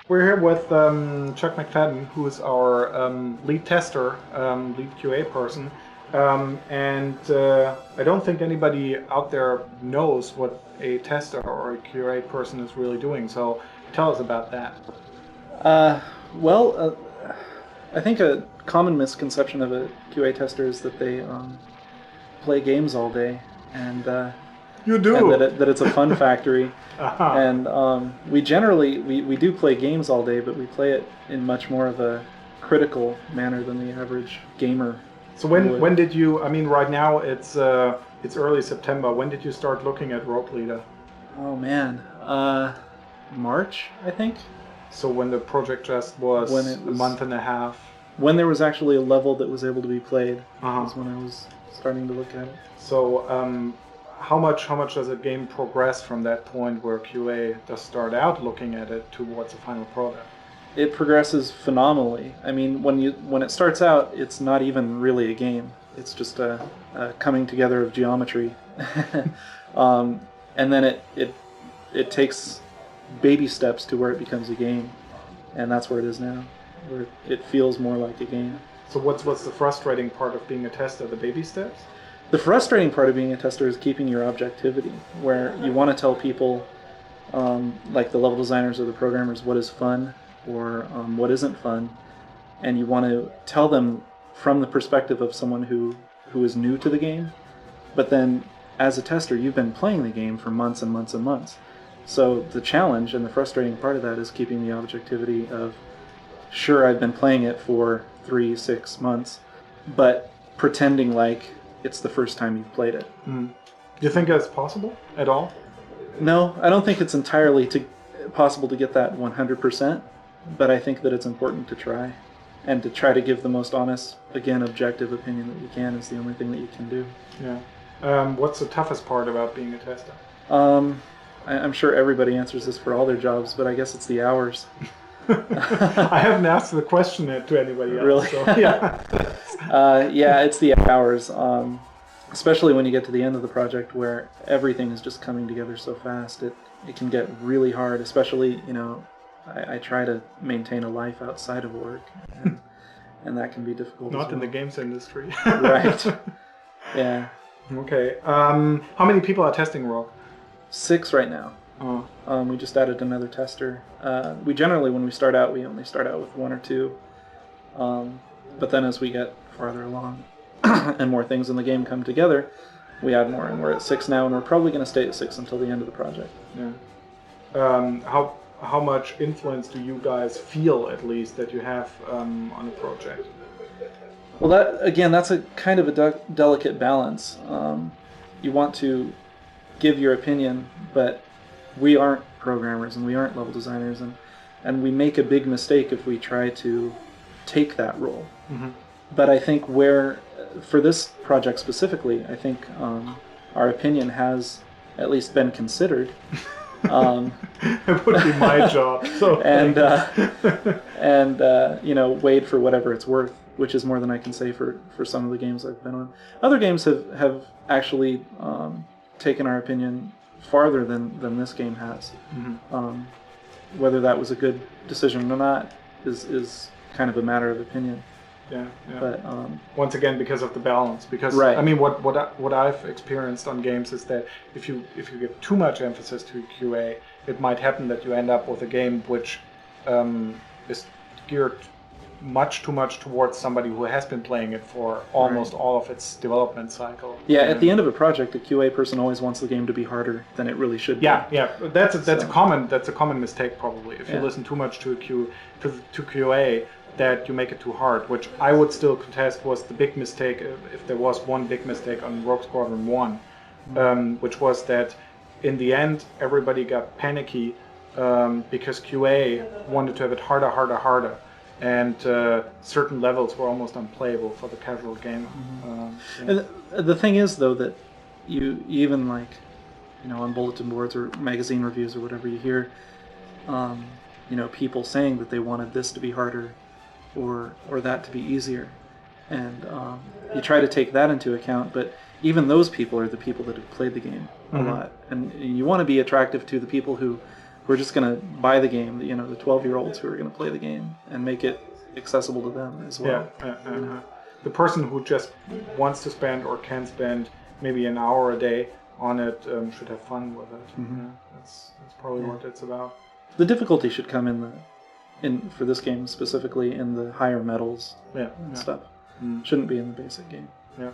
We're here with Chuck McFadden, who is our lead tester, lead QA person. And I don't think anybody out there knows what a tester or a QA person is really doing. So tell us about that. Uh, well, I think a common misconception of a QA tester is that they play games all day, and You and do. that it's a fun factory. Uh-huh. And we generally we do play games all day, but we play it in much more of a critical manner than the average gamer So when would. when did you? I mean, right now it's early September. When did you start looking at Rogue Leader? Oh man, March, I think, So when the project just when was it a was month and a half. when there was actually a level that was able to be played. Uh-huh. Was when I was starting to look at it. So, how much does a game progress from that point where QA does start out looking at it towards a final product? It progresses phenomenally. I mean, when it starts out, it's not even really a game. It's just a coming together of geometry, um, and then it takes baby steps to where it becomes a game, and that's where it is now, where it feels more like a game. So, what's the frustrating part of being a tester? The baby steps? The frustrating part of being a tester is keeping your objectivity, where you want to tell people, like the level designers or the programmers, what is fun or what isn't fun, and you want to tell them from the perspective of someone who is new to the game. But then, as a tester, you've been playing the game for months and months and months. So the challenge and the frustrating part of that is keeping the objectivity of, sure, I've been playing it for 3, 6 months, but pretending like it's the first time you've played it. Do you think that's possible at all? No, I don't think it's entirely possible to get that 100%, but I think that it's important to try. And to try to give the most honest, again, objective opinion that you can is the only thing that you can do. Yeah. What's the toughest part about being a tester? I'm sure everybody answers this for all their jobs, but I guess it's the hours. I haven't asked the question to anybody else. Really? So, yeah. Yeah, it's the hours. Especially when you get to the end of the project where everything is just coming together so fast. It can get really hard, especially, I try to maintain a life outside of work, and that can be difficult. Not as in the well. games industry. Right. Yeah. Okay. How many people are testing Rogue? 6 right now. Oh. We just added another tester. We generally, when we start out, we only start out with 1 or 2. But then as we get farther along and more things in the game come together, we add more, and we're at 6 now, and we're probably going to stay at 6 until the end of the project. Yeah. How much influence do you guys feel, at least, that you have on a project? Well, that's a kind of a delicate balance. You want to give your opinion, but we aren't programmers and we aren't level designers, and we make a big mistake if we try to take that role. Mm-hmm. But I think for this project specifically, I think our opinion has at least been considered. It would be my job. So and weighed for whatever it's worth, which is more than I can say for some of the games I've been on. Other games have actually taken our opinion farther than this game has. Mm-hmm. Whether that was a good decision or not is kind of a matter of opinion. Yeah. But once again, because of the balance. Because right. I mean, what I've experienced on games is that if you give too much emphasis to QA, it might happen that you end up with a game which is geared much too much towards somebody who has been playing it for almost all of its development cycle. Yeah, at the end of a project, a QA person always wants the game to be harder than it really should be. Yeah. That's a common mistake probably. If you listen too much to QA, that you make it too hard, which I would still contest was the big mistake, if there was one big mistake on Rogue Squadron 1, which was that in the end everybody got panicky because QA wanted to have it harder, and certain levels were almost unplayable for the casual gamer. And the thing is, though, that you even on bulletin boards or magazine reviews or whatever, you hear people saying that they wanted this to be harder or that to be easier, and you try to take that into account, but even those people are the people that have played the game a lot, and you want to be attractive to the people who who are just going to buy the game, the 12-year-olds who are going to play the game and make it accessible to them as well. The person who just wants to spend or can spend maybe an hour a day on it should have fun with it. Mm-hmm. That's probably what it's about. The difficulty should come for this game specifically in the higher metals and stuff. Shouldn't be in the basic game. Yeah.